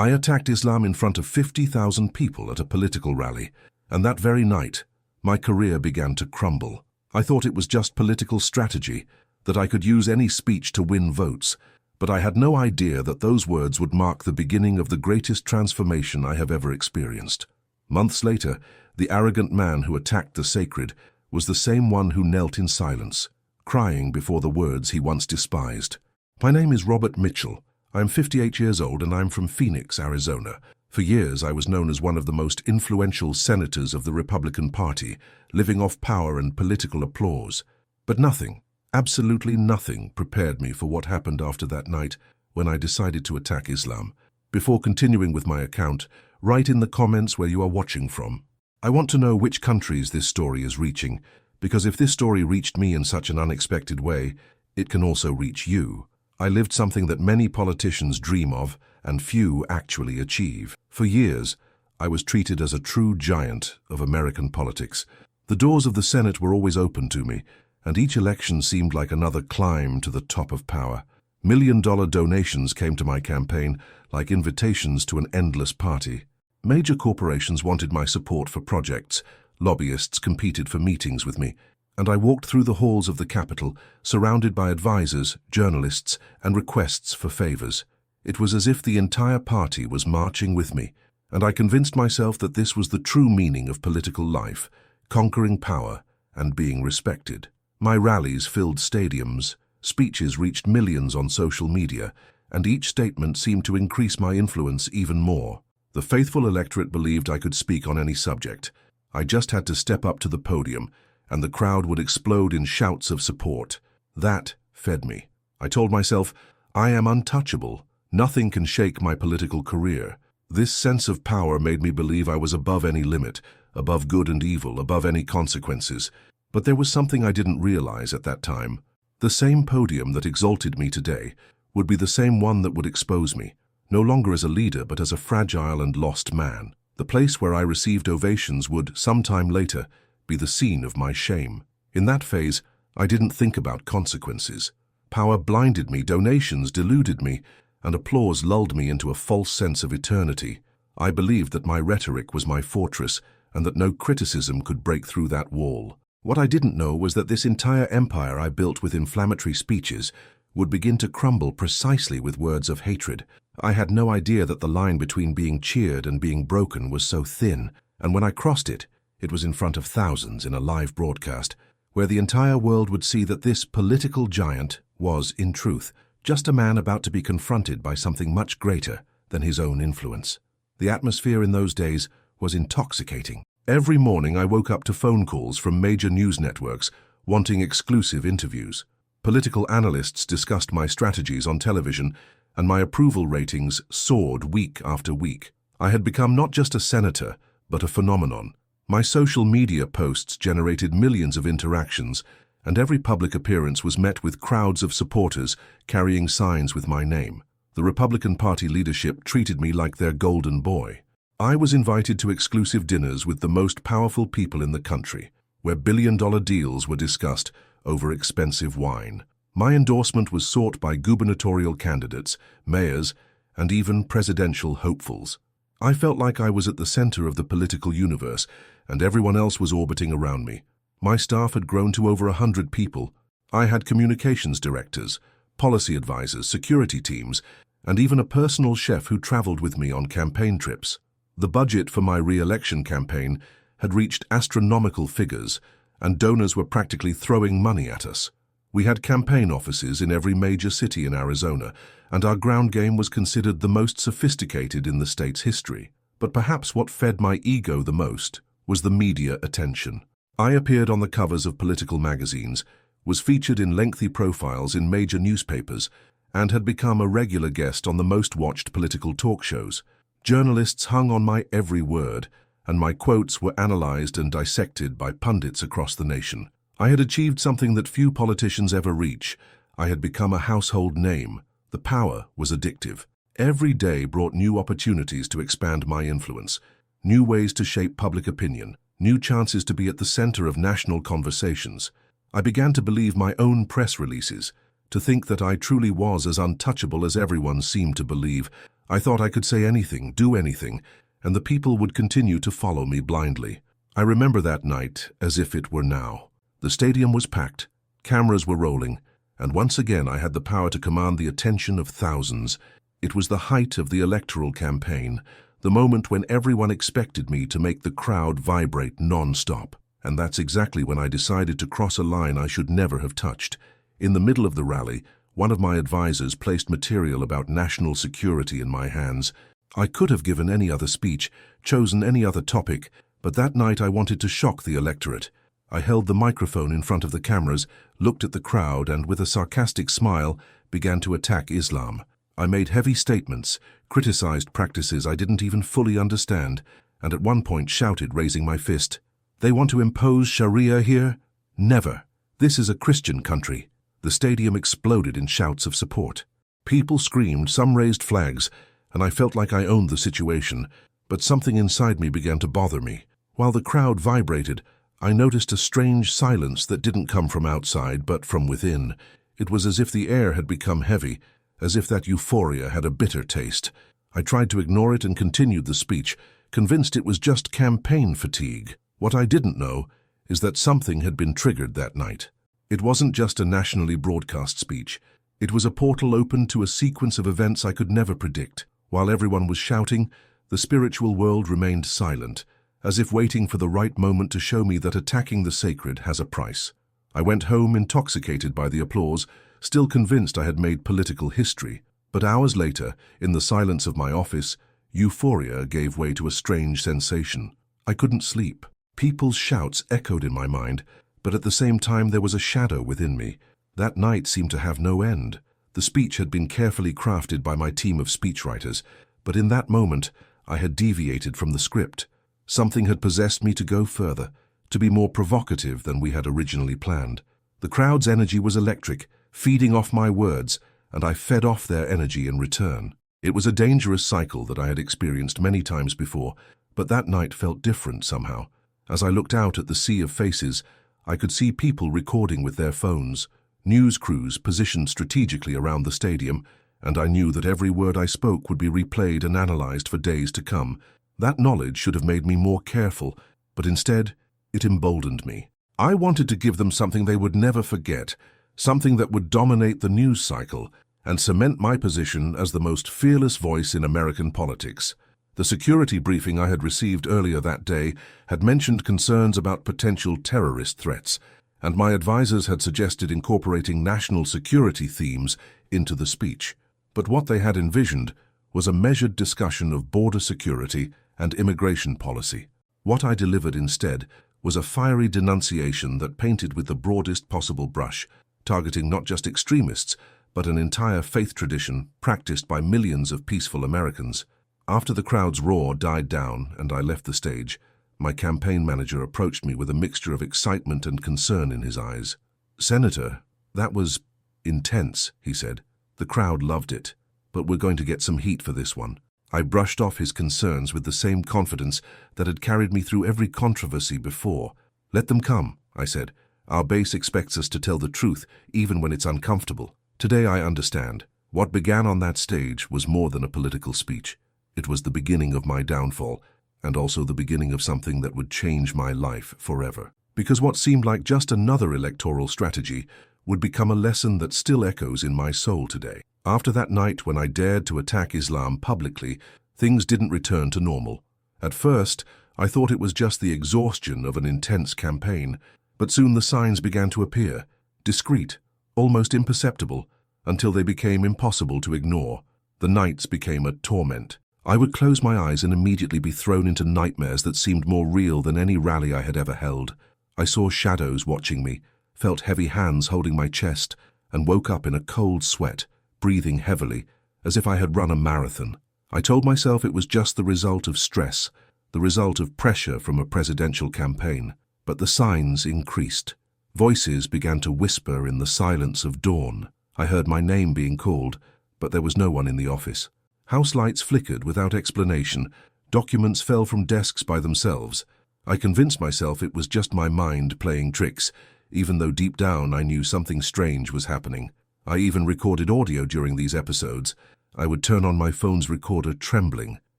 I attacked Islam in front of 50,000 people at a political rally, and that very night, my career began to crumble. I thought it was just political strategy, that I could use any speech to win votes, but I had no idea that those words would mark the beginning of the greatest transformation I have ever experienced. Months later, the arrogant man who attacked the sacred was the same one who knelt in silence, crying before the words he once despised. My name is Robert Mitchell. I am 58 years old and I'm from Phoenix, Arizona. For years, I was known as one of the most influential senators of the Republican Party, living off power and political applause. But nothing, absolutely nothing, prepared me for what happened after that night when I decided to attack Islam. Before continuing with my account, write in the comments where you are watching from. I want to know which countries this story is reaching, because if this story reached me in such an unexpected way, it can also reach you. I lived something that many politicians dream of and few actually achieve. For years, I was treated as a true giant of American politics. The doors of the Senate were always open to me, and each election seemed like another climb to the top of power. $1 million donations came to my campaign like invitations to an endless party. Major corporations wanted my support for projects, lobbyists competed for meetings with me, and I walked through the halls of the Capitol, surrounded by advisors, journalists, and requests for favors. It was as if the entire party was marching with me, and I convinced myself that this was the true meaning of political life, conquering power and being respected. My rallies filled stadiums, speeches reached millions on social media, and each statement seemed to increase my influence even more. The faithful electorate believed I could speak on any subject. I just had to step up to the podium, and the crowd would explode in shouts of support. That fed me. I told myself, I am untouchable. Nothing can shake my political career. This sense of power made me believe I was above any limit, above good and evil, above any consequences. But there was something I didn't realize at that time. The same podium that exalted me today would be the same one that would expose me, no longer as a leader but as a fragile and lost man. The place where I received ovations would, sometime later, be the scene of my shame. In that phase, I didn't think about consequences. Power blinded me, donations deluded me, and applause lulled me into a false sense of eternity. I believed that my rhetoric was my fortress and that no criticism could break through that wall. What I didn't know was that this entire empire I built with inflammatory speeches would begin to crumble precisely with words of hatred. I had no idea that the line between being cheered and being broken was so thin, and when I crossed it, it was in front of thousands in a live broadcast, where the entire world would see that this political giant was, in truth, just a man about to be confronted by something much greater than his own influence. The atmosphere in those days was intoxicating. Every morning I woke up to phone calls from major news networks wanting exclusive interviews. Political analysts discussed my strategies on television, and my approval ratings soared week after week. I had become not just a senator, but a phenomenon. My social media posts generated millions of interactions, and every public appearance was met with crowds of supporters carrying signs with my name. The Republican Party leadership treated me like their golden boy. I was invited to exclusive dinners with the most powerful people in the country, where billion-dollar deals were discussed over expensive wine. My endorsement was sought by gubernatorial candidates, mayors, and even presidential hopefuls. I felt like I was at the center of the political universe, and everyone else was orbiting around me. My staff had grown to over 100 people. I had communications directors, policy advisors, security teams, and even a personal chef who traveled with me on campaign trips. The budget for my re-election campaign had reached astronomical figures, and donors were practically throwing money at us. We had campaign offices in every major city in Arizona, and our ground game was considered the most sophisticated in the state's history. But perhaps what fed my ego the most was the media attention. I appeared on the covers of political magazines, was featured in lengthy profiles in major newspapers, and had become a regular guest on the most watched political talk shows. Journalists hung on my every word, and my quotes were analyzed and dissected by pundits across the nation. I had achieved something that few politicians ever reach. I had become a household name. The power was addictive. Every day brought new opportunities to expand my influence, new ways to shape public opinion, new chances to be at the center of national conversations. I began to believe my own press releases, to think that I truly was as untouchable as everyone seemed to believe. I thought I could say anything, do anything, and the people would continue to follow me blindly. I remember that night as if it were now. The stadium was packed, cameras were rolling, and once again I had the power to command the attention of thousands. It was the height of the electoral campaign, the moment when everyone expected me to make the crowd vibrate non-stop. And that's exactly when I decided to cross a line I should never have touched. In the middle of the rally, one of my advisors placed material about national security in my hands. I could have given any other speech, chosen any other topic, but that night I wanted to shock the electorate. I held the microphone in front of the cameras, looked at the crowd, and with a sarcastic smile began to attack Islam. I made heavy statements, criticized practices I didn't even fully understand, and at one point shouted, raising my fist, "They want to impose Sharia here? Never. This is a Christian country." The stadium exploded in shouts of support. People screamed, some raised flags, and I felt like I owned the situation, but something inside me began to bother me. While the crowd vibrated, I noticed a strange silence that didn't come from outside, but from within. It was as if the air had become heavy, as if that euphoria had a bitter taste. I tried to ignore it and continued the speech, convinced it was just campaign fatigue. What I didn't know is that something had been triggered that night. It wasn't just a nationally broadcast speech. It was a portal open to a sequence of events I could never predict. While everyone was shouting, the spiritual world remained silent, as if waiting for the right moment to show me that attacking the sacred has a price. I went home intoxicated by the applause, still convinced I had made political history. But hours later, in the silence of my office, euphoria gave way to a strange sensation. I couldn't sleep. People's shouts echoed in my mind, but at the same time there was a shadow within me. That night seemed to have no end. The speech had been carefully crafted by my team of speechwriters, but in that moment I had deviated from the script. Something had possessed me to go further, to be more provocative than we had originally planned. The crowd's energy was electric, feeding off my words, and I fed off their energy in return. It was a dangerous cycle that I had experienced many times before, but that night felt different somehow. As I looked out at the sea of faces, I could see people recording with their phones, news crews positioned strategically around the stadium, and I knew that every word I spoke would be replayed and analyzed for days to come. That knowledge should have made me more careful, but instead, it emboldened me. I wanted to give them something they would never forget, something that would dominate the news cycle and cement my position as the most fearless voice in American politics. The security briefing I had received earlier that day had mentioned concerns about potential terrorist threats, and my advisors had suggested incorporating national security themes into the speech. But what they had envisioned was a measured discussion of border security and immigration policy. What I delivered instead was a fiery denunciation that painted with the broadest possible brush, targeting not just extremists, but an entire faith tradition practiced by millions of peaceful Americans. After the crowd's roar died down and I left the stage, my campaign manager approached me with a mixture of excitement and concern in his eyes. "Senator, that was intense," he said. "The crowd loved it, but we're going to get some heat for this one." I brushed off his concerns with the same confidence that had carried me through every controversy before. "Let them come," I said. "Our base expects us to tell the truth, even when it's uncomfortable." Today I understand. What began on that stage was more than a political speech. It was the beginning of my downfall, and also the beginning of something that would change my life forever. Because what seemed like just another electoral strategy would become a lesson that still echoes in my soul today. After that night when I dared to attack Islam publicly, things didn't return to normal. At first, I thought it was just the exhaustion of an intense campaign, but soon the signs began to appear, discreet, almost imperceptible, until they became impossible to ignore. The nights became a torment. I would close my eyes and immediately be thrown into nightmares that seemed more real than any rally I had ever held. I saw shadows watching me, felt heavy hands holding my chest, and woke up in a cold sweat, breathing heavily, as if I had run a marathon. I told myself it was just the result of stress, the result of pressure from a presidential campaign. But the signs increased. Voices began to whisper in the silence of dawn. I heard my name being called, but there was no one in the office. House lights flickered without explanation. Documents fell from desks by themselves. I convinced myself it was just my mind playing tricks, even though deep down I knew something strange was happening. I even recorded audio during these episodes, I would turn on my phone's recorder trembling,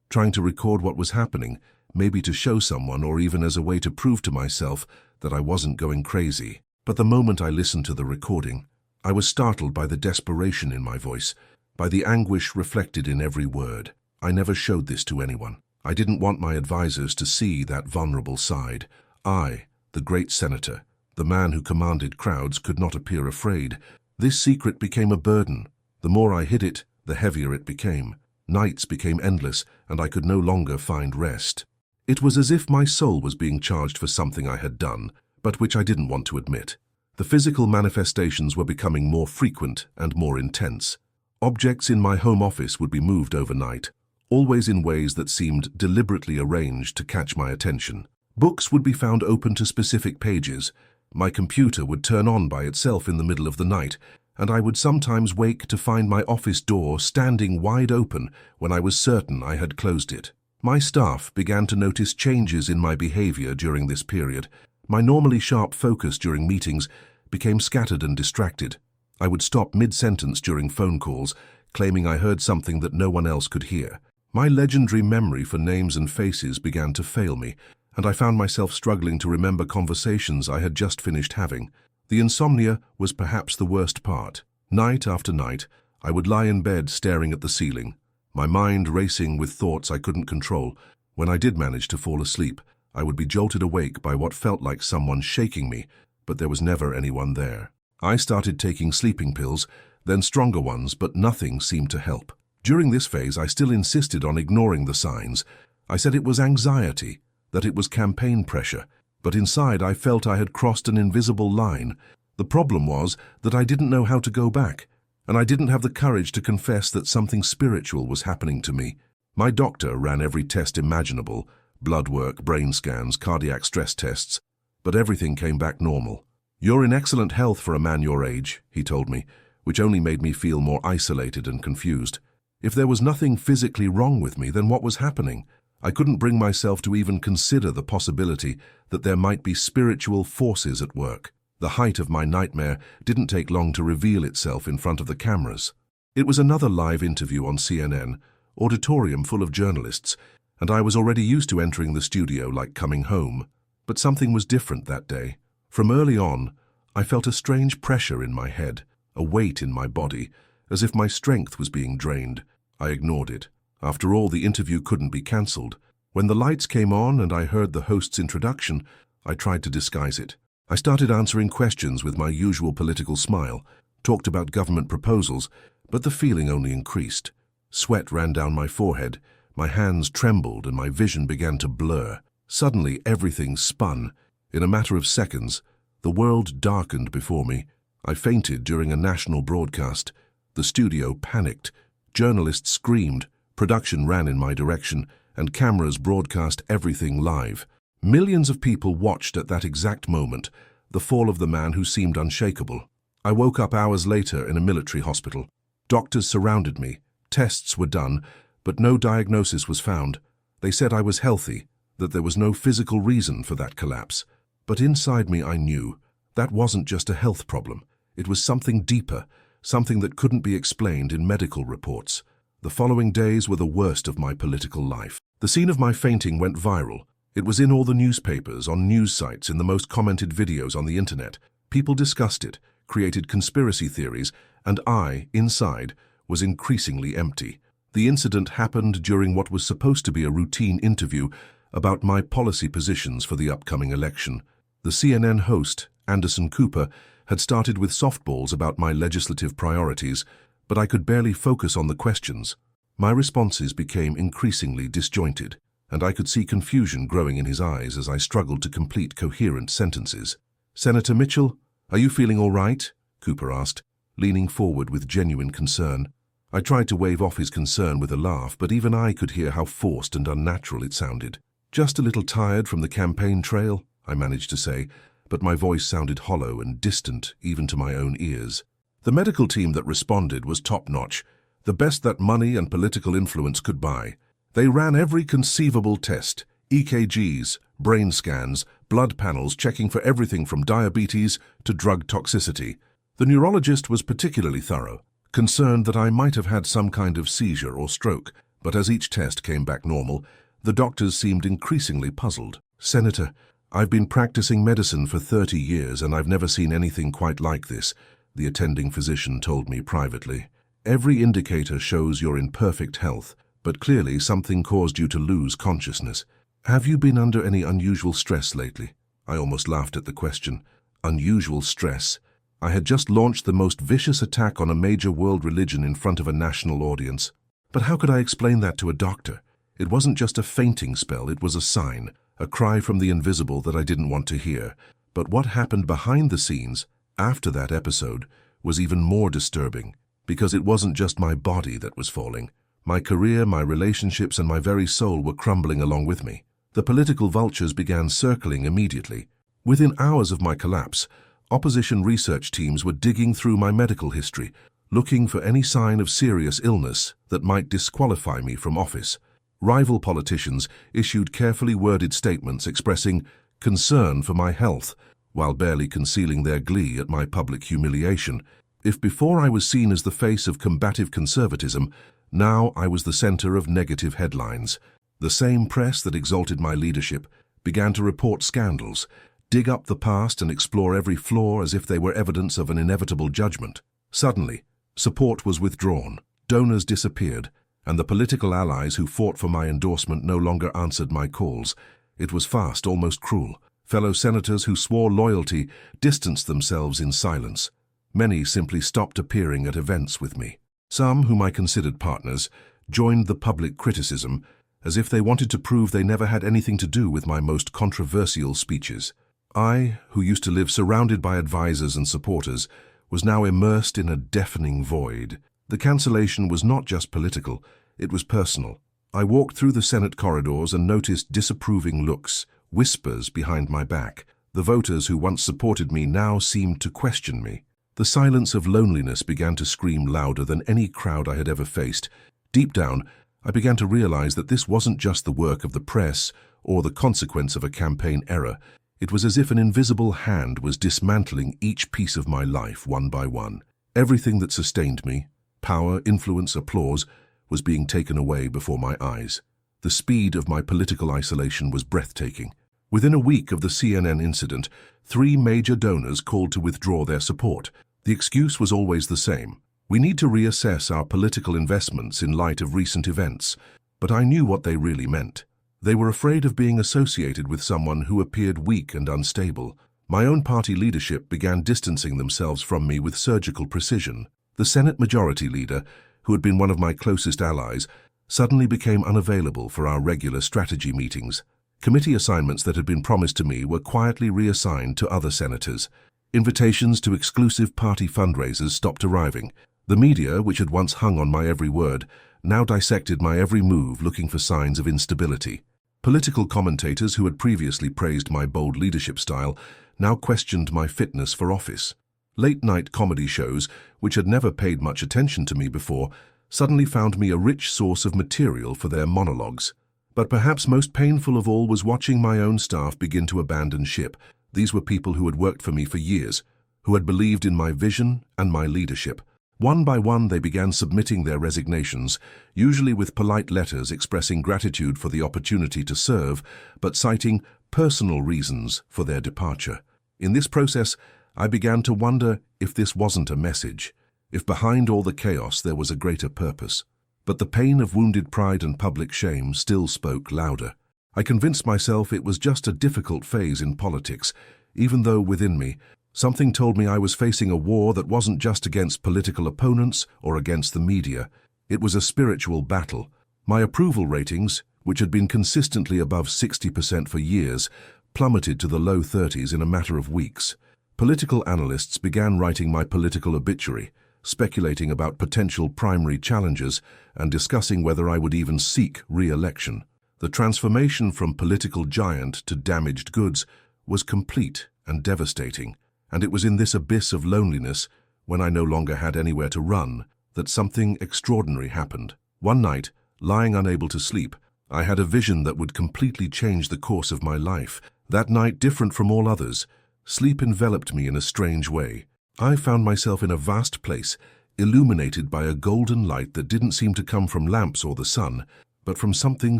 trying to record what was happening, maybe to show someone or even as a way to prove to myself that I wasn't going crazy. But the moment I listened to the recording, I was startled by the desperation in my voice, by the anguish reflected in every word. I never showed this to anyone. I didn't want my advisors to see that vulnerable side. I, the great senator, the man who commanded crowds, could not appear afraid. This secret became a burden. The more I hid it, the heavier it became. Nights became endless, and I could no longer find rest. It was as if my soul was being charged for something I had done, but which I didn't want to admit. The physical manifestations were becoming more frequent and more intense. Objects in my home office would be moved overnight, always in ways that seemed deliberately arranged to catch my attention. Books would be found open to specific pages. My computer would turn on by itself in the middle of the night, and I would sometimes wake to find my office door standing wide open when I was certain I had closed it. My staff began to notice changes in my behavior during this period. My normally sharp focus during meetings became scattered and distracted. I would stop mid-sentence during phone calls, claiming I heard something that no one else could hear. My legendary memory for names and faces began to fail me, and I found myself struggling to remember conversations I had just finished having. The insomnia was perhaps the worst part. Night after night, I would lie in bed staring at the ceiling, my mind racing with thoughts I couldn't control. When I did manage to fall asleep, I would be jolted awake by what felt like someone shaking me, but there was never anyone there. I started taking sleeping pills, then stronger ones, but nothing seemed to help. During this phase, I still insisted on ignoring the signs. I said it was anxiety, that it was campaign pressure, but inside I felt I had crossed an invisible line. The problem was that I didn't know how to go back, and I didn't have the courage to confess that something spiritual was happening to me. My doctor ran every test imaginable, blood work, brain scans, cardiac stress tests, but everything came back normal. "You're in excellent health for a man your age," he told me, which only made me feel more isolated and confused. If there was nothing physically wrong with me, then what was happening? I couldn't bring myself to even consider the possibility that there might be spiritual forces at work. The height of my nightmare didn't take long to reveal itself in front of the cameras. It was another live interview on CNN, auditorium full of journalists, and I was already used to entering the studio like coming home. But something was different that day. From early on, I felt a strange pressure in my head, a weight in my body, as if my strength was being drained. I ignored it. After all, the interview couldn't be cancelled. When the lights came on and I heard the host's introduction, I tried to disguise it. I started answering questions with my usual political smile, talked about government proposals, but the feeling only increased. Sweat ran down my forehead, my hands trembled, and my vision began to blur. Suddenly, everything spun. In a matter of seconds, the world darkened before me. I fainted during a national broadcast. The studio panicked. Journalists screamed. Production ran in my direction, and cameras broadcast everything live. Millions of people watched at that exact moment, the fall of the man who seemed unshakable. I woke up hours later in a military hospital. Doctors surrounded me. Tests were done, but no diagnosis was found. They said I was healthy, that there was no physical reason for that collapse. But inside me I knew that wasn't just a health problem. It was something deeper, something that couldn't be explained in medical reports. The following days were the worst of my political life. The scene of my fainting went viral. It was in all the newspapers, on news sites, in the most commented videos on the internet. People discussed it, created conspiracy theories, and I, inside, was increasingly empty. The incident happened during what was supposed to be a routine interview about my policy positions for the upcoming election. The CNN host, Anderson Cooper, had started with softballs about my legislative priorities, but I could barely focus on the questions. My responses became increasingly disjointed, and I could see confusion growing in his eyes as I struggled to complete coherent sentences. "Senator Mitchell, are you feeling all right?" Cooper asked, leaning forward with genuine concern. I tried to wave off his concern with a laugh, but even I could hear how forced and unnatural it sounded. "Just a little tired from the campaign trail," I managed to say, but my voice sounded hollow and distant even to my own ears. The medical team that responded was top-notch, the best that money and political influence could buy. They ran every conceivable test, EKGs, brain scans, blood panels, checking for everything from diabetes to drug toxicity. The neurologist was particularly thorough, concerned that I might have had some kind of seizure or stroke, but as each test came back normal, the doctors seemed increasingly puzzled. "Senator, I've been practicing medicine for 30 years and I've never seen anything quite like this," the attending physician told me privately. "Every indicator shows you're in perfect health, but clearly something caused you to lose consciousness. Have you been under any unusual stress lately?" I almost laughed at the question. Unusual stress? I had just launched the most vicious attack on a major world religion in front of a national audience. But how could I explain that to a doctor? It wasn't just a fainting spell, it was a sign, a cry from the invisible that I didn't want to hear. But what happened behind the scenes, after that episode, was even more disturbing, because it wasn't just my body that was falling. My career, my relationships, and my very soul were crumbling along with me. The political vultures began circling immediately. Within hours of my collapse, opposition research teams were digging through my medical history, looking for any sign of serious illness that might disqualify me from office. Rival politicians issued carefully worded statements expressing concern for my health, while barely concealing their glee at my public humiliation. If before I was seen as the face of combative conservatism, now I was the center of negative headlines. The same press that exalted my leadership began to report scandals, dig up the past and explore every flaw as if they were evidence of an inevitable judgment. Suddenly, support was withdrawn, donors disappeared, and the political allies who fought for my endorsement no longer answered my calls. It was fast, almost cruel. Fellow senators who swore loyalty distanced themselves in silence. Many simply stopped appearing at events with me. Some, whom I considered partners, joined the public criticism, as if they wanted to prove they never had anything to do with my most controversial speeches. I, who used to live surrounded by advisors and supporters, was now immersed in a deafening void. The cancellation was not just political, it was personal. I walked through the Senate corridors and noticed disapproving looks, whispers behind my back. The voters who once supported me now seemed to question me. The silence of loneliness began to scream louder than any crowd I had ever faced. Deep down, I began to realize that this wasn't just the work of the press or the consequence of a campaign error. It was as if an invisible hand was dismantling each piece of my life one by one. Everything that sustained me, power, influence, applause, was being taken away before my eyes. The speed of my political isolation was breathtaking. Within a week of the CNN incident, 3 major donors called to withdraw their support. The excuse was always the same. We need to reassess our political investments in light of recent events. But I knew what they really meant. They were afraid of being associated with someone who appeared weak and unstable. My own party leadership began distancing themselves from me with surgical precision. The Senate Majority Leader, who had been one of my closest allies, suddenly became unavailable for our regular strategy meetings. Committee assignments that had been promised to me were quietly reassigned to other senators. Invitations to exclusive party fundraisers stopped arriving. The media, which had once hung on my every word, now dissected my every move looking for signs of instability. Political commentators who had previously praised my bold leadership style now questioned my fitness for office. Late-night comedy shows, which had never paid much attention to me before, suddenly found me a rich source of material for their monologues. But perhaps most painful of all was watching my own staff begin to abandon ship. These were people who had worked for me for years, who had believed in my vision and my leadership. One by one, they began submitting their resignations, usually with polite letters expressing gratitude for the opportunity to serve, but citing personal reasons for their departure. In this process, I began to wonder if this wasn't a message, if behind all the chaos there was a greater purpose. But the pain of wounded pride and public shame still spoke louder. I convinced myself it was just a difficult phase in politics, even though within me, something told me I was facing a war that wasn't just against political opponents or against the media. It was a spiritual battle. My approval ratings, which had been consistently above 60% for years, plummeted to the low 30s in a matter of weeks. Political analysts began writing my political obituary, speculating about potential primary challenges and discussing whether I would even seek re-election. The transformation from political giant to damaged goods was complete and devastating. And it was in this abyss of loneliness, when I no longer had anywhere to run, that something extraordinary happened. One night, lying unable to sleep, I had a vision that would completely change the course of my life. That night, different from all others, sleep enveloped me in a strange way. I found myself in a vast place, illuminated by a golden light that didn't seem to come from lamps or the sun, but from something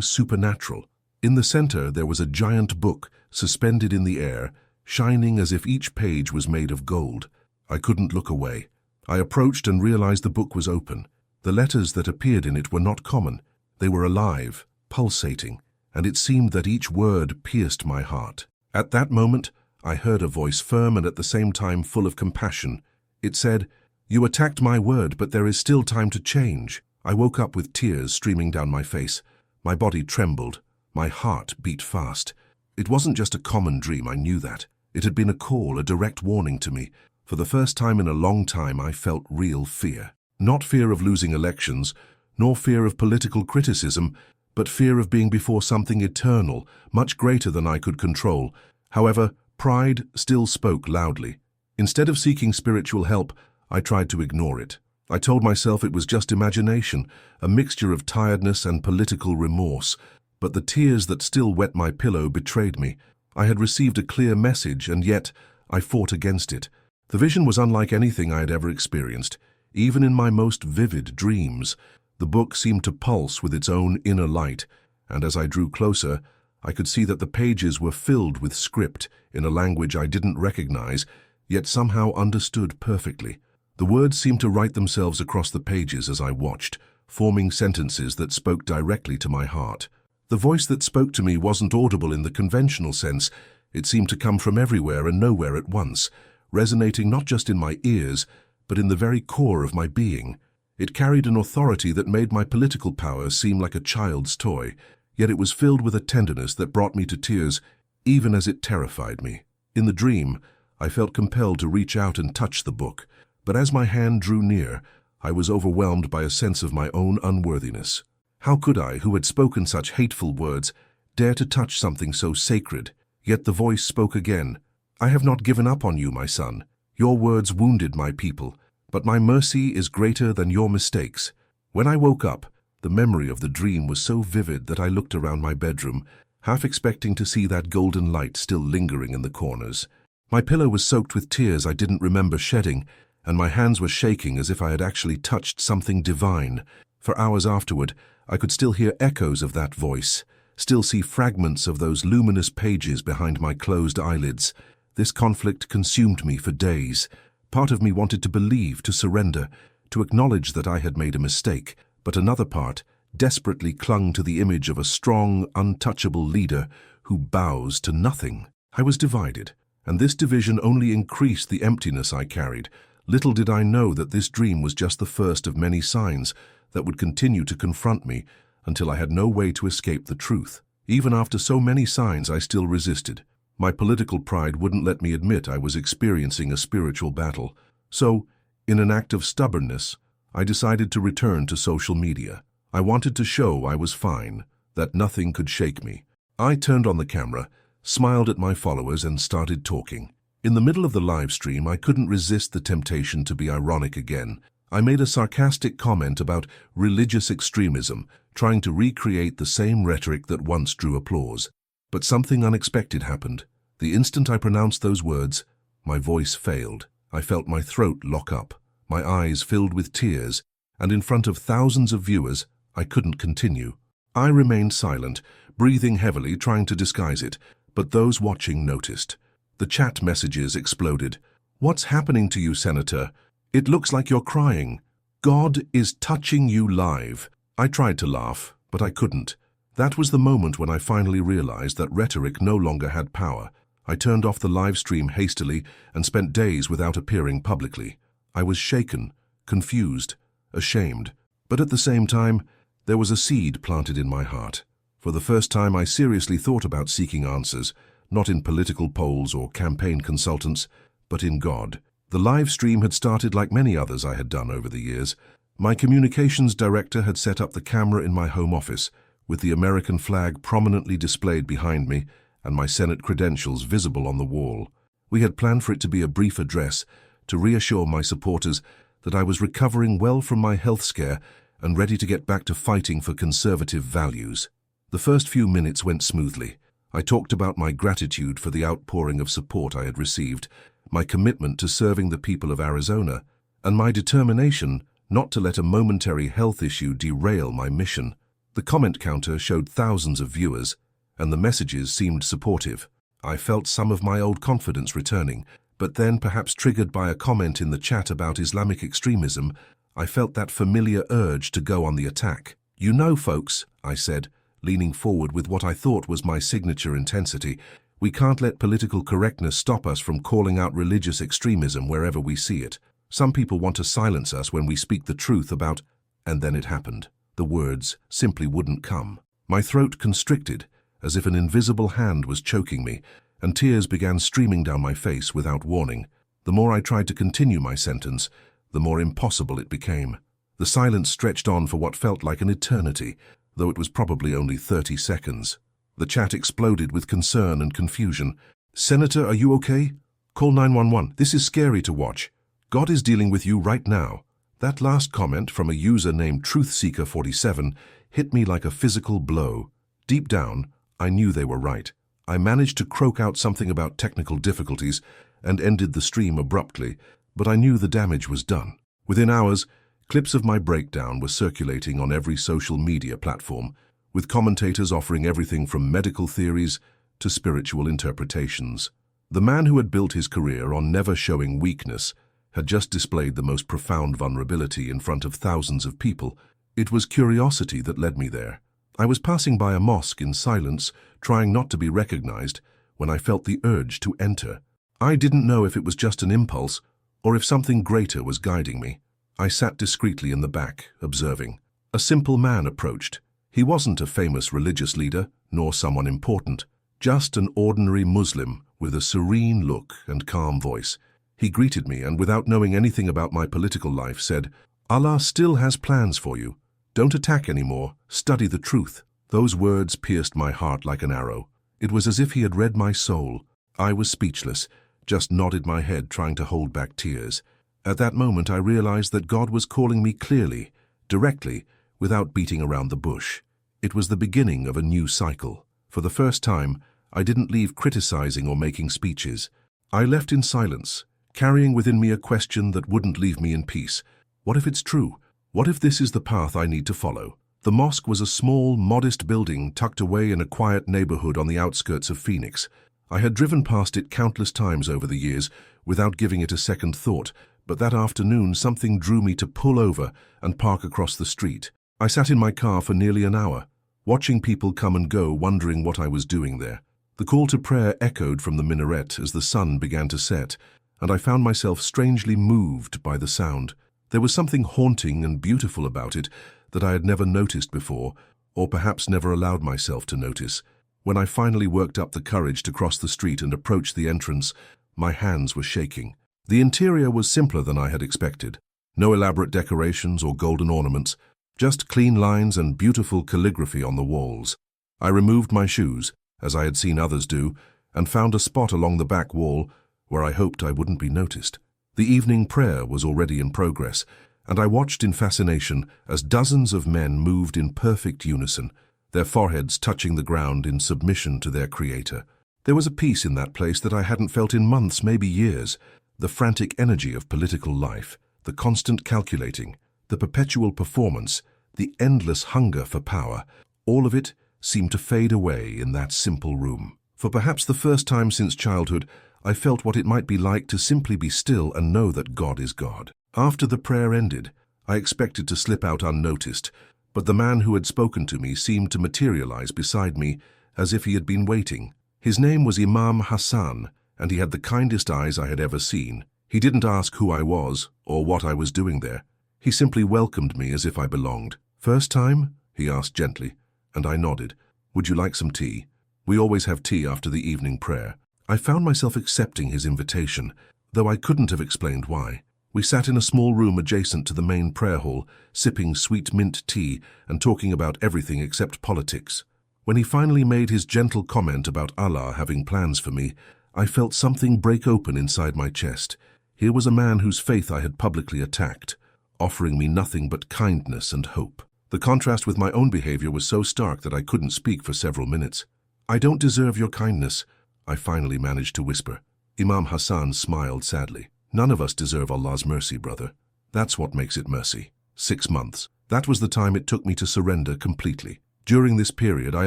supernatural. In the center, there was a giant book, suspended in the air, shining as if each page was made of gold. I couldn't look away. I approached and realized the book was open. The letters that appeared in it were not common. They were alive, pulsating, and it seemed that each word pierced my heart. At that moment, I heard a voice firm and at the same time full of compassion. It said, "You attacked my word, but there is still time to change." I woke up with tears streaming down my face. My body trembled. My heart beat fast. It wasn't just a common dream, I knew that. It had been a call, a direct warning to me. For the first time in a long time, I felt real fear. Not fear of losing elections, nor fear of political criticism, but fear of being before something eternal, much greater than I could control. However, pride still spoke loudly. Instead of seeking spiritual help, I tried to ignore it. I told myself it was just imagination, a mixture of tiredness and political remorse. But the tears that still wet my pillow betrayed me. I had received a clear message, and yet I fought against it. The vision was unlike anything I had ever experienced. Even in my most vivid dreams, the book seemed to pulse with its own inner light, and as I drew closer, I could see that the pages were filled with script in a language I didn't recognize, yet somehow understood perfectly. The words seemed to write themselves across the pages as I watched, forming sentences that spoke directly to my heart. The voice that spoke to me wasn't audible in the conventional sense. It seemed to come from everywhere and nowhere at once, resonating not just in my ears, but in the very core of my being. It carried an authority that made my political power seem like a child's toy, yet it was filled with a tenderness that brought me to tears, even as it terrified me. In the dream, I felt compelled to reach out and touch the book, but as my hand drew near, I was overwhelmed by a sense of my own unworthiness. How could I, who had spoken such hateful words, dare to touch something so sacred? Yet the voice spoke again. "I have not given up on you, my son. Your words wounded my people, but my mercy is greater than your mistakes." When I woke up, the memory of the dream was so vivid that I looked around my bedroom, half expecting to see that golden light still lingering in the corners. My pillow was soaked with tears I didn't remember shedding, and my hands were shaking as if I had actually touched something divine. For hours afterward, I could still hear echoes of that voice, still see fragments of those luminous pages behind my closed eyelids. This conflict consumed me for days. Part of me wanted to believe, to surrender, to acknowledge that I had made a mistake, but another part desperately clung to the image of a strong, untouchable leader who bows to nothing. I was divided, and this division only increased the emptiness I carried. Little did I know that this dream was just the first of many signs that would continue to confront me until I had no way to escape the truth. Even after so many signs, I still resisted. My political pride wouldn't let me admit I was experiencing a spiritual battle. So, in an act of stubbornness, I decided to return to social media. I wanted to show I was fine, that nothing could shake me. I turned on the camera, smiled at my followers, and started talking. In the middle of the live stream, I couldn't resist the temptation to be ironic again. I made a sarcastic comment about religious extremism, trying to recreate the same rhetoric that once drew applause. But something unexpected happened. The instant I pronounced those words, my voice failed. I felt my throat lock up, my eyes filled with tears, and in front of thousands of viewers, I couldn't continue. I remained silent, breathing heavily, trying to disguise it, but those watching noticed. The chat messages exploded. "What's happening to you, Senator? It looks like you're crying. God is touching you live." I tried to laugh, but I couldn't. That was the moment when I finally realized that rhetoric no longer had power. I turned off the live stream hastily and spent days without appearing publicly. I was shaken, confused, ashamed. But at the same time, there was a seed planted in my heart. For the first time, I seriously thought about seeking answers, not in political polls or campaign consultants, but in God. The live stream had started like many others I had done over the years. My communications director had set up the camera in my home office, with the American flag prominently displayed behind me and my Senate credentials visible on the wall. We had planned for it to be a brief address to reassure my supporters that I was recovering well from my health scare and ready to get back to fighting for conservative values. The first few minutes went smoothly. I talked about my gratitude for the outpouring of support I had received, my commitment to serving the people of Arizona, and my determination not to let a momentary health issue derail my mission. The comment counter showed thousands of viewers, and the messages seemed supportive. I felt some of my old confidence returning, but then, perhaps triggered by a comment in the chat about Islamic extremism, I felt that familiar urge to go on the attack. "You know, folks," I said, leaning forward with what I thought was my signature intensity, "we can't let political correctness stop us from calling out religious extremism wherever we see it. Some people want to silence us when we speak the truth about—" And then it happened. The words simply wouldn't come. My throat constricted, as if an invisible hand was choking me, and tears began streaming down my face without warning. The more I tried to continue my sentence, the more impossible it became. The silence stretched on for what felt like an eternity, though it was probably only 30 seconds. The chat exploded with concern and confusion. "Senator, are you okay? Call 911. This is scary to watch. God is dealing with you right now." That last comment from a user named TruthSeeker47 hit me like a physical blow. Deep down, I knew they were right. I managed to croak out something about technical difficulties and ended the stream abruptly, but I knew the damage was done. Within hours, clips of my breakdown were circulating on every social media platform, with commentators offering everything from medical theories to spiritual interpretations. The man who had built his career on never showing weakness had just displayed the most profound vulnerability in front of thousands of people. It was curiosity that led me there. I was passing by a mosque in silence, trying not to be recognized, when I felt the urge to enter. I didn't know if it was just an impulse or if something greater was guiding me. I sat discreetly in the back, observing. A simple man approached. He wasn't a famous religious leader, nor someone important, just an ordinary Muslim with a serene look and calm voice. He greeted me and, without knowing anything about my political life, said, "Allah still has plans for you. Don't attack anymore, study the truth." Those words pierced my heart like an arrow. It was as if he had read my soul. I was speechless, just nodded my head, trying to hold back tears. At that moment I realized that God was calling me clearly, directly, without beating around the bush. It was the beginning of a new cycle. For the first time, I didn't leave criticizing or making speeches. I left in silence, carrying within me a question that wouldn't leave me in peace. What if it's true? What if this is the path I need to follow? The mosque was a small, modest building tucked away in a quiet neighborhood on the outskirts of Phoenix. I had driven past it countless times over the years without giving it a second thought, but that afternoon something drew me to pull over and park across the street. I sat in my car for nearly an hour, watching people come and go, wondering what I was doing there. The call to prayer echoed from the minaret as the sun began to set, and I found myself strangely moved by the sound. There was something haunting and beautiful about it that I had never noticed before, or perhaps never allowed myself to notice. When I finally worked up the courage to cross the street and approach the entrance, my hands were shaking. The interior was simpler than I had expected. No elaborate decorations or golden ornaments, just clean lines and beautiful calligraphy on the walls. I removed my shoes, as I had seen others do, and found a spot along the back wall where I hoped I wouldn't be noticed. The evening prayer was already in progress, and I watched in fascination as dozens of men moved in perfect unison, their foreheads touching the ground in submission to their Creator. There was a peace in that place that I hadn't felt in months, maybe years. The frantic energy of political life, the constant calculating, the perpetual performance, the endless hunger for power, all of it seemed to fade away in that simple room. For perhaps the first time since childhood, I felt what it might be like to simply be still and know that God is God. After the prayer ended, I expected to slip out unnoticed, but the man who had spoken to me seemed to materialize beside me as if he had been waiting. His name was Imam Hassan, and he had the kindest eyes I had ever seen. He didn't ask who I was or what I was doing there. He simply welcomed me as if I belonged. "First time?" he asked gently, and I nodded. "Would you like some tea? We always have tea after the evening prayer." I found myself accepting his invitation, though I couldn't have explained why. We sat in a small room adjacent to the main prayer hall, sipping sweet mint tea and talking about everything except politics. When he finally made his gentle comment about Allah having plans for me, I felt something break open inside my chest. Here was a man whose faith I had publicly attacked, offering me nothing but kindness and hope. The contrast with my own behavior was so stark that I couldn't speak for several minutes. "I don't deserve your kindness," I finally managed to whisper. Imam Hassan smiled sadly. "None of us deserve Allah's mercy, brother. That's what makes it mercy. 6 months. That was the time it took me to surrender completely. During this period, I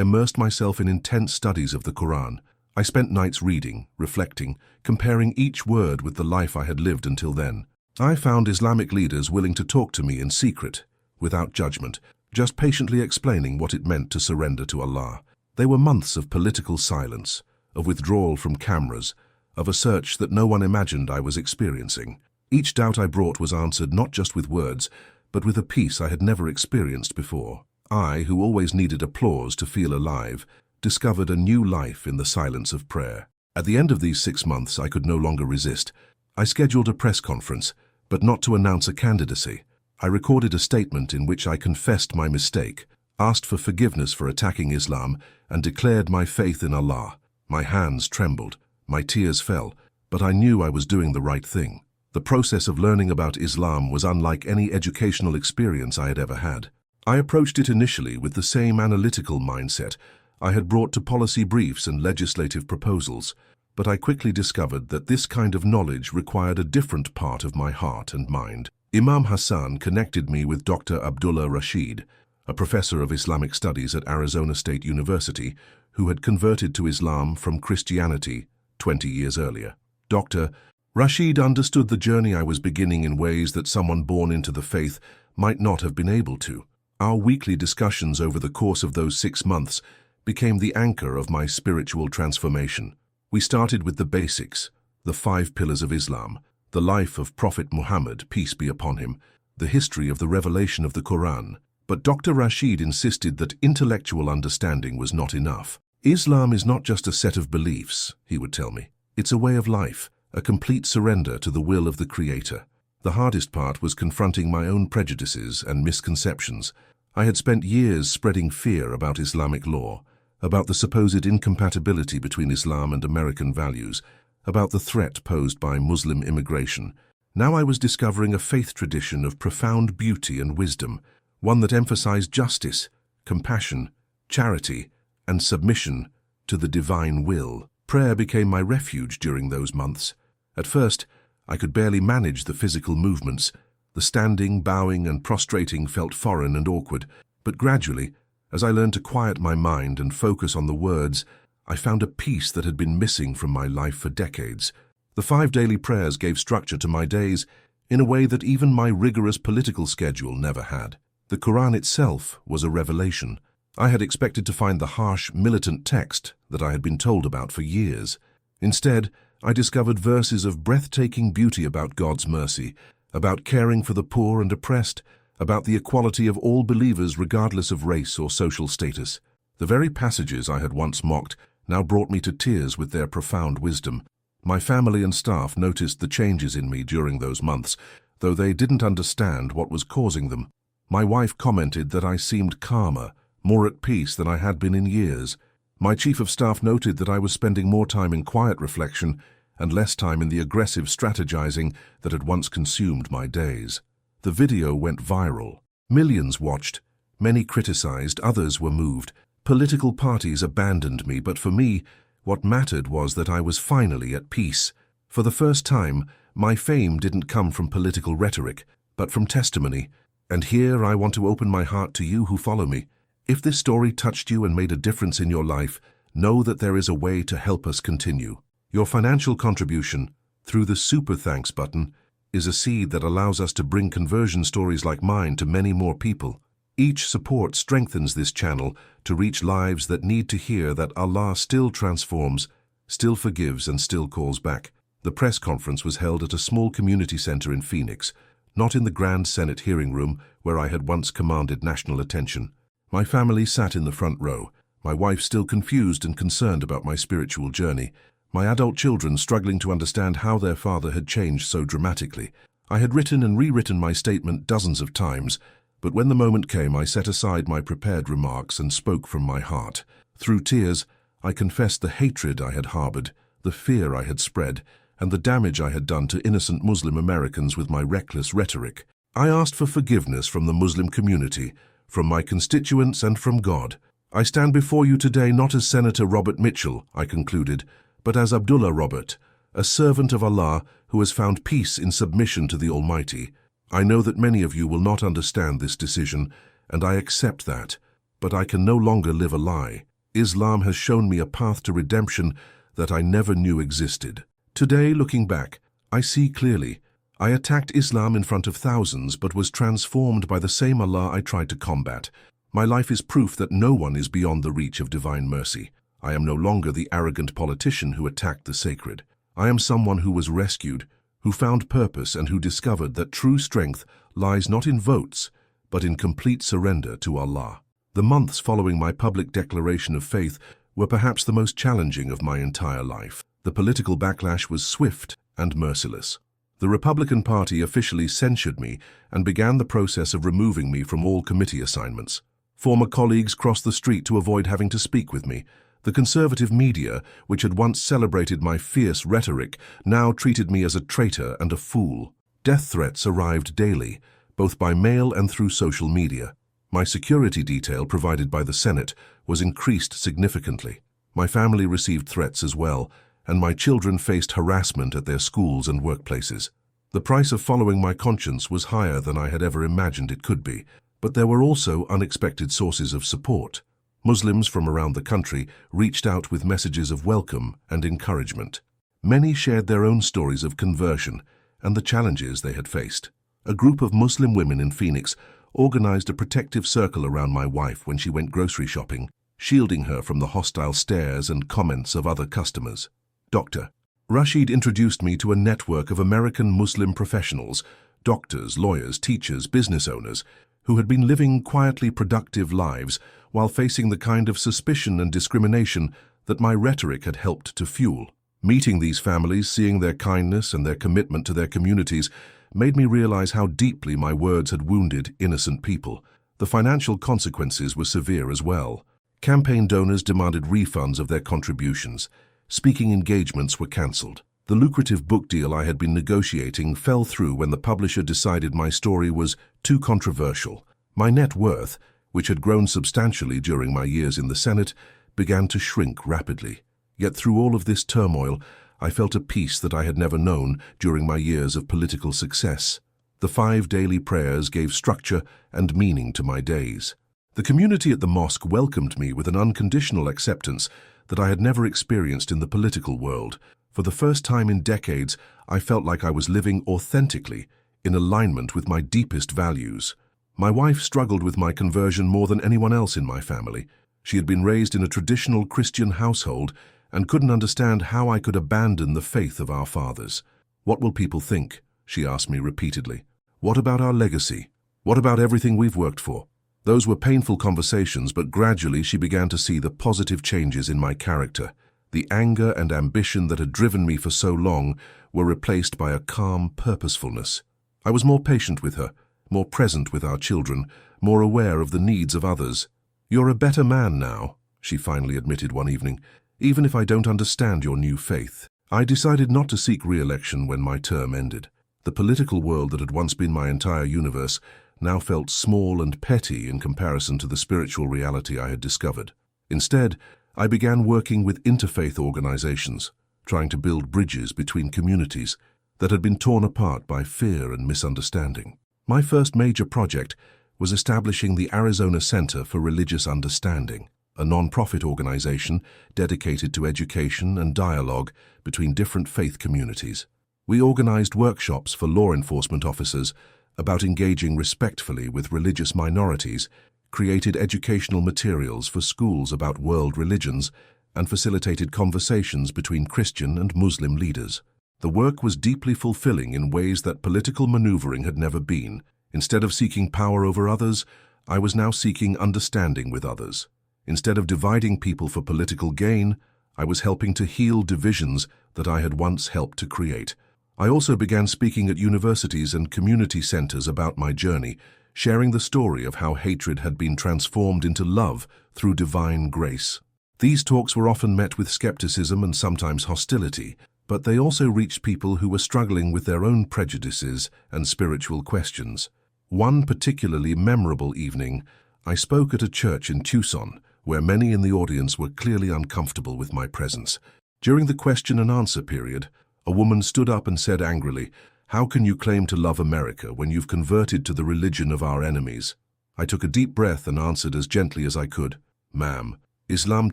immersed myself in intense studies of the Quran. I spent nights reading, reflecting, comparing each word with the life I had lived until then. I found Islamic leaders willing to talk to me in secret, without judgment, just patiently explaining what it meant to surrender to Allah. They were months of political silence, of withdrawal from cameras, of a search that no one imagined I was experiencing. Each doubt I brought was answered not just with words, but with a peace I had never experienced before. I, who always needed applause to feel alive, discovered a new life in the silence of prayer. At the end of these 6 months, I could no longer resist. I scheduled a press conference, but not to announce a candidacy. I recorded a statement in which I confessed my mistake, asked for forgiveness for attacking Islam, and declared my faith in Allah. My hands trembled, my tears fell, but I knew I was doing the right thing. The process of learning about Islam was unlike any educational experience I had ever had. I approached it initially with the same analytical mindset I had brought to policy briefs and legislative proposals, but I quickly discovered that this kind of knowledge required a different part of my heart and mind. Imam Hassan connected me with Dr. Abdullah Rashid, a professor of Islamic studies at Arizona State University, who had converted to Islam from Christianity 20 years earlier. Dr. Rashid understood the journey I was beginning in ways that someone born into the faith might not have been able to. Our weekly discussions over the course of those 6 months became the anchor of my spiritual transformation. We started with the basics, the 5 pillars of Islam, the life of Prophet Muhammad, peace be upon him, the history of the revelation of the Quran. But Dr. Rashid insisted that intellectual understanding was not enough. Islam is not just a set of beliefs, he would tell me. It's a way of life, a complete surrender to the will of the Creator. The hardest part was confronting my own prejudices and misconceptions. I had spent years spreading fear about Islamic law, about the supposed incompatibility between Islam and American values, about the threat posed by Muslim immigration. Now I was discovering a faith tradition of profound beauty and wisdom, one that emphasized justice, compassion, charity, and submission to the divine will. Prayer became my refuge during those months. At first, I could barely manage the physical movements. The standing, bowing, and prostrating felt foreign and awkward, but gradually, as I learned to quiet my mind and focus on the words, I found a peace that had been missing from my life for decades. The 5 daily prayers gave structure to my days in a way that even my rigorous political schedule never had. The Quran itself was a revelation. I had expected to find the harsh, militant text that I had been told about for years. Instead, I discovered verses of breathtaking beauty about God's mercy, about caring for the poor and oppressed, about the equality of all believers regardless of race or social status. The very passages I had once mocked now brought me to tears with their profound wisdom. My family and staff noticed the changes in me during those months, though they didn't understand what was causing them. My wife commented that I seemed calmer, more at peace than I had been in years. My chief of staff noted that I was spending more time in quiet reflection and less time in the aggressive strategizing that had once consumed my days. The video went viral. Millions watched. Many criticized, others were moved. Political parties abandoned me, but for me, what mattered was that I was finally at peace. For the first time, my fame didn't come from political rhetoric, but from testimony. And here I want to open my heart to you who follow me. If this story touched you and made a difference in your life, know that there is a way to help us continue. Your financial contribution, through the Super Thanks button, is a seed that allows us to bring conversion stories like mine to many more people. Each support strengthens this channel to reach lives that need to hear that Allah still transforms, still forgives, and still calls back. The press conference was held at a small community center in Phoenix, not in the Grand Senate hearing room where I had once commanded national attention. My family sat in the front row, my wife still confused and concerned about my spiritual journey, my adult children struggling to understand how their father had changed so dramatically. I had written and rewritten my statement dozens of times, but when the moment came, I set aside my prepared remarks and spoke from my heart. Through tears, I confessed the hatred I had harbored, the fear I had spread, and the damage I had done to innocent Muslim Americans with my reckless rhetoric. I asked for forgiveness from the Muslim community, from my constituents, and from God. I stand before you today not as Senator Robert Mitchell, I concluded, but as Abdullah Robert, a servant of Allah who has found peace in submission to the Almighty. I know that many of you will not understand this decision, and I accept that, but I can no longer live a lie. Islam has shown me a path to redemption that I never knew existed. Today, looking back, I see clearly. I attacked Islam in front of thousands, but was transformed by the same Allah I tried to combat. My life is proof that no one is beyond the reach of divine mercy. I am no longer the arrogant politician who attacked the sacred. I am someone who was rescued, who found purpose, and who discovered that true strength lies not in votes, but in complete surrender to Allah. The months following my public declaration of faith were perhaps the most challenging of my entire life. The political backlash was swift and merciless. The Republican Party officially censured me and began the process of removing me from all committee assignments. Former colleagues crossed the street to avoid having to speak with me. The conservative media, which had once celebrated my fierce rhetoric, now treated me as a traitor and a fool. Death threats arrived daily, both by mail and through social media. My security detail provided by the Senate was increased significantly. My family received threats as well, and my children faced harassment at their schools and workplaces. The price of following my conscience was higher than I had ever imagined it could be, but there were also unexpected sources of support. Muslims from around the country reached out with messages of welcome and encouragement. Many shared their own stories of conversion and the challenges they had faced. A group of Muslim women in Phoenix organized a protective circle around my wife when she went grocery shopping, shielding her from the hostile stares and comments of other customers. Dr. Rashid introduced me to a network of American Muslim professionals, doctors, lawyers, teachers, business owners, who had been living quietly productive lives while facing the kind of suspicion and discrimination that my rhetoric had helped to fuel. Meeting these families, seeing their kindness and their commitment to their communities, made me realize how deeply my words had wounded innocent people. The financial consequences were severe as well. Campaign donors demanded refunds of their contributions. Speaking engagements were cancelled. The lucrative book deal I had been negotiating fell through when the publisher decided my story was too controversial. My net worth, which had grown substantially during my years in the Senate, began to shrink rapidly. Yet through all of this turmoil, I felt a peace that I had never known during my years of political success. The 5 daily prayers gave structure and meaning to my days. The community at the mosque welcomed me with an unconditional acceptance that I had never experienced in the political world. For the first time in decades, I felt like I was living authentically, in alignment with my deepest values. My wife struggled with my conversion more than anyone else in my family. She had been raised in a traditional Christian household and couldn't understand how I could abandon the faith of our fathers. "What will people think?" she asked me repeatedly. "What about our legacy? What about everything we've worked for?" Those were painful conversations, but gradually she began to see the positive changes in my character. The anger and ambition that had driven me for so long were replaced by a calm purposefulness. I was more patient with her, more present with our children, more aware of the needs of others. "You're a better man now," she finally admitted one evening, "even if I don't understand your new faith." I decided not to seek re-election when my term ended. The political world that had once been my entire universe now felt small and petty in comparison to the spiritual reality I had discovered. Instead, I began working with interfaith organizations, trying to build bridges between communities that had been torn apart by fear and misunderstanding. My first major project was establishing the Arizona Center for Religious Understanding, a non-profit organization dedicated to education and dialogue between different faith communities. We organized workshops for law enforcement officers about engaging respectfully with religious minorities, created educational materials for schools about world religions, and facilitated conversations between Christian and Muslim leaders. The work was deeply fulfilling in ways that political maneuvering had never been. Instead of seeking power over others, I was now seeking understanding with others. Instead of dividing people for political gain, I was helping to heal divisions that I had once helped to create. I also began speaking at universities and community centers about my journey, sharing the story of how hatred had been transformed into love through divine grace. These talks were often met with skepticism and sometimes hostility, but they also reached people who were struggling with their own prejudices and spiritual questions. One particularly memorable evening, I spoke at a church in Tucson, where many in the audience were clearly uncomfortable with my presence. During the question and answer period, a woman stood up and said angrily, How can you claim to love America when you've converted to the religion of our enemies? I took a deep breath and answered as gently as I could. Ma'am, Islam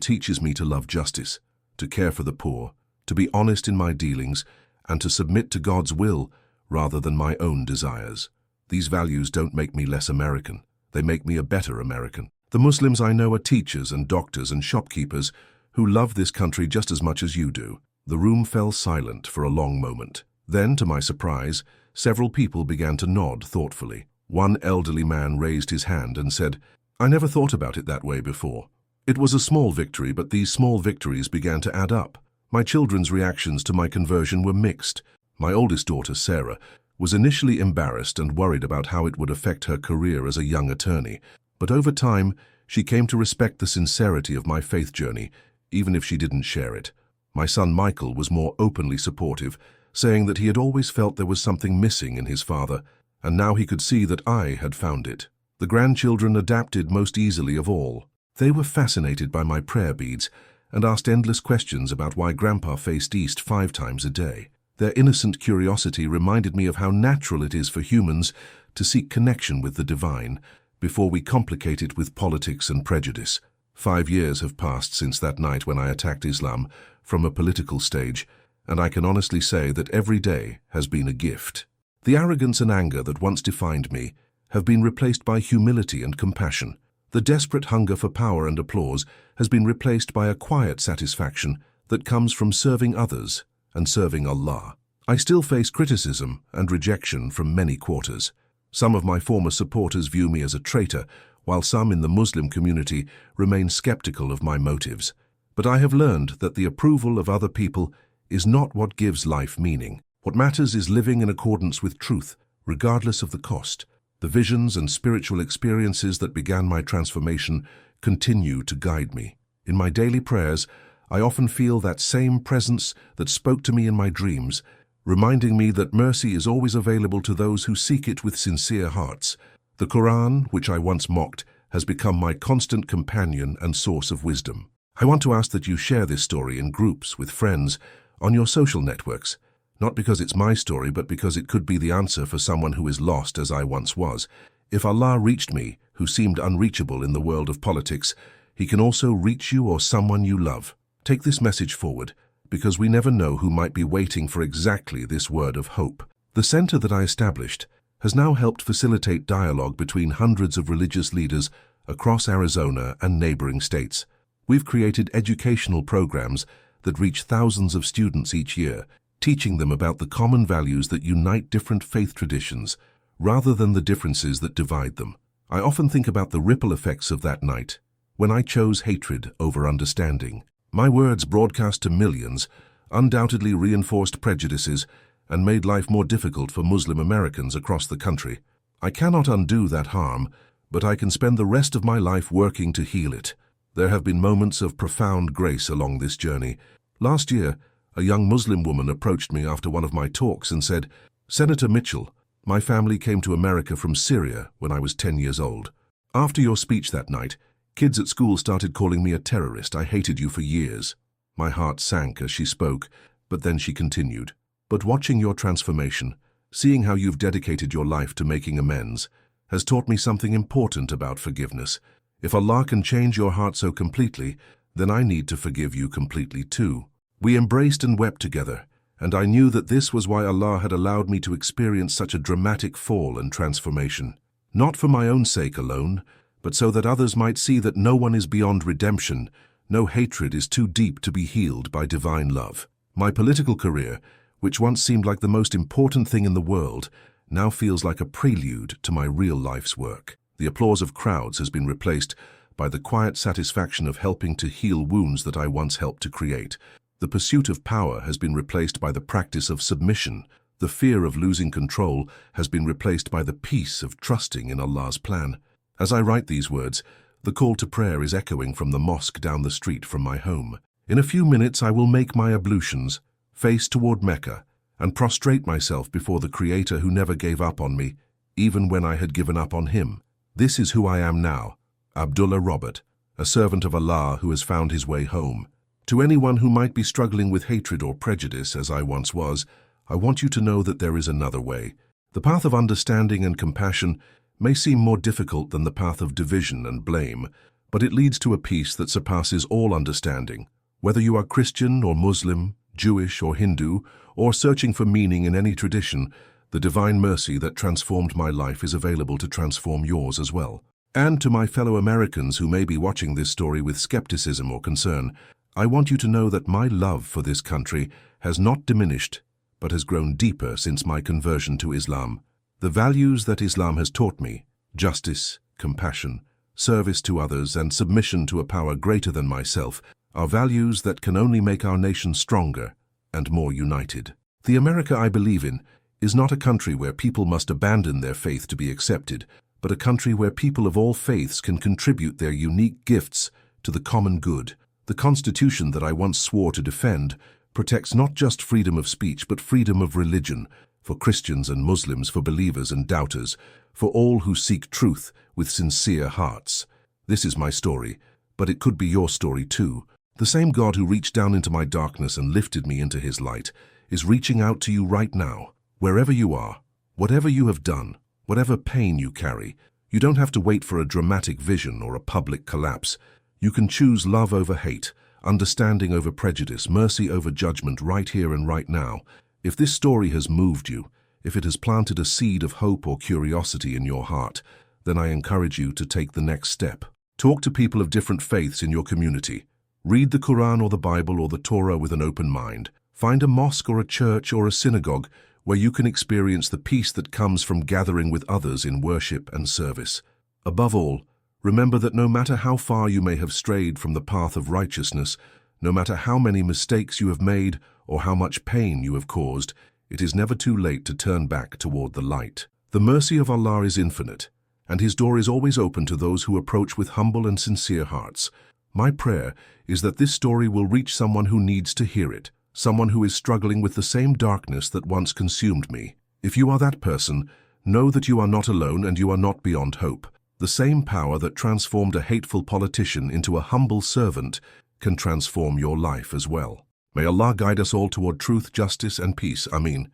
teaches me to love justice, to care for the poor, to be honest in my dealings, and to submit to God's will rather than my own desires. These values don't make me less American. They make me a better American. The Muslims I know are teachers and doctors and shopkeepers who love this country just as much as you do. The room fell silent for a long moment. Then, to my surprise, several people began to nod thoughtfully. One elderly man raised his hand and said, "I never thought about it that way before." It was a small victory, but these small victories began to add up. My children's reactions to my conversion were mixed. My oldest daughter, Sarah, was initially embarrassed and worried about how it would affect her career as a young attorney. But over time, she came to respect the sincerity of my faith journey, even if she didn't share it. My son Michael was more openly supportive, saying that he had always felt there was something missing in his father, and now he could see that I had found it. The grandchildren adapted most easily of all. They were fascinated by my prayer beads and asked endless questions about why Grandpa faced east 5 times a day. Their innocent curiosity reminded me of how natural it is for humans to seek connection with the divine before we complicate it with politics and prejudice. 5 years have passed since that night when I attacked Islam from a political stage, and I can honestly say that every day has been a gift. The arrogance and anger that once defined me have been replaced by humility and compassion. The desperate hunger for power and applause has been replaced by a quiet satisfaction that comes from serving others and serving Allah. I still face criticism and rejection from many quarters. Some of my former supporters view me as a traitor, while some in the Muslim community remain skeptical of my motives. But I have learned that the approval of other people is not what gives life meaning. What matters is living in accordance with truth, regardless of the cost. The visions and spiritual experiences that began my transformation continue to guide me. In my daily prayers, I often feel that same presence that spoke to me in my dreams, reminding me that mercy is always available to those who seek it with sincere hearts. The Quran, which I once mocked, has become my constant companion and source of wisdom. I want to ask that you share this story in groups with friends on your social networks, not because it's my story, but because it could be the answer for someone who is lost as I once was. If Allah reached me, who seemed unreachable in the world of politics, He can also reach you or someone you love. Take this message forward, because we never know who might be waiting for exactly this word of hope. The center that I established has now helped facilitate dialogue between hundreds of religious leaders across Arizona and neighboring states. We've created educational programs that reach thousands of students each year, teaching them about the common values that unite different faith traditions, rather than the differences that divide them. I often think about the ripple effects of that night, when I chose hatred over understanding. My words, broadcast to millions, undoubtedly reinforced prejudices and made life more difficult for Muslim Americans across the country. I cannot undo that harm, but I can spend the rest of my life working to heal it. There have been moments of profound grace along this journey. Last year, a young Muslim woman approached me after one of my talks and said, "Senator Mitchell, my family came to America from Syria when I was 10 years old. After your speech that night, kids at school started calling me a terrorist. I hated you for years." My heart sank as she spoke, but then she continued, "But watching your transformation, seeing how you've dedicated your life to making amends, has taught me something important about forgiveness. If Allah can change your heart so completely, then I need to forgive you completely too." We embraced and wept together, and I knew that this was why Allah had allowed me to experience such a dramatic fall and transformation. Not for my own sake alone, but so that others might see that no one is beyond redemption, no hatred is too deep to be healed by divine love. My political career, which once seemed like the most important thing in the world, now feels like a prelude to my real life's work. The applause of crowds has been replaced by the quiet satisfaction of helping to heal wounds that I once helped to create. The pursuit of power has been replaced by the practice of submission. The fear of losing control has been replaced by the peace of trusting in Allah's plan. As I write these words, the call to prayer is echoing from the mosque down the street from my home. In a few minutes I will make my ablutions, face toward Mecca, and prostrate myself before the Creator who never gave up on me, even when I had given up on Him. This is who I am now, Abdullah Robert, a servant of Allah who has found his way home. To anyone who might be struggling with hatred or prejudice as I once was, I want you to know that there is another way. The path of understanding and compassion may seem more difficult than the path of division and blame, but it leads to a peace that surpasses all understanding. Whether you are Christian or Muslim, Jewish or Hindu, or searching for meaning in any tradition, the divine mercy that transformed my life is available to transform yours as well. And to my fellow Americans who may be watching this story with skepticism or concern, I want you to know that my love for this country has not diminished, but has grown deeper since my conversion to Islam. The values that Islam has taught me, justice, compassion, service to others, and submission to a power greater than myself, are values that can only make our nation stronger and more united. The America I believe in is not a country where people must abandon their faith to be accepted, but a country where people of all faiths can contribute their unique gifts to the common good. The Constitution that I once swore to defend protects not just freedom of speech, but freedom of religion, for Christians and Muslims, for believers and doubters, for all who seek truth with sincere hearts. This is my story, but it could be your story too. The same God who reached down into my darkness and lifted me into his light is reaching out to you right now. Wherever you are, whatever you have done, whatever pain you carry, you don't have to wait for a dramatic vision or a public collapse. You can choose love over hate, understanding over prejudice, mercy over judgment right here and right now. If this story has moved you, if it has planted a seed of hope or curiosity in your heart, then I encourage you to take the next step. Talk to people of different faiths in your community. Read the Quran or the Bible or the Torah with an open mind. Find a mosque or a church or a synagogue where you can experience the peace that comes from gathering with others in worship and service. Above all, remember that no matter how far you may have strayed from the path of righteousness, no matter how many mistakes you have made or how much pain you have caused, it is never too late to turn back toward the light. The mercy of Allah is infinite, and His door is always open to those who approach with humble and sincere hearts. My prayer is that this story will reach someone who needs to hear it, someone who is struggling with the same darkness that once consumed me. If you are that person, know that you are not alone and you are not beyond hope. The same power that transformed a hateful politician into a humble servant can transform your life as well. May Allah guide us all toward truth, justice, and peace. Ameen.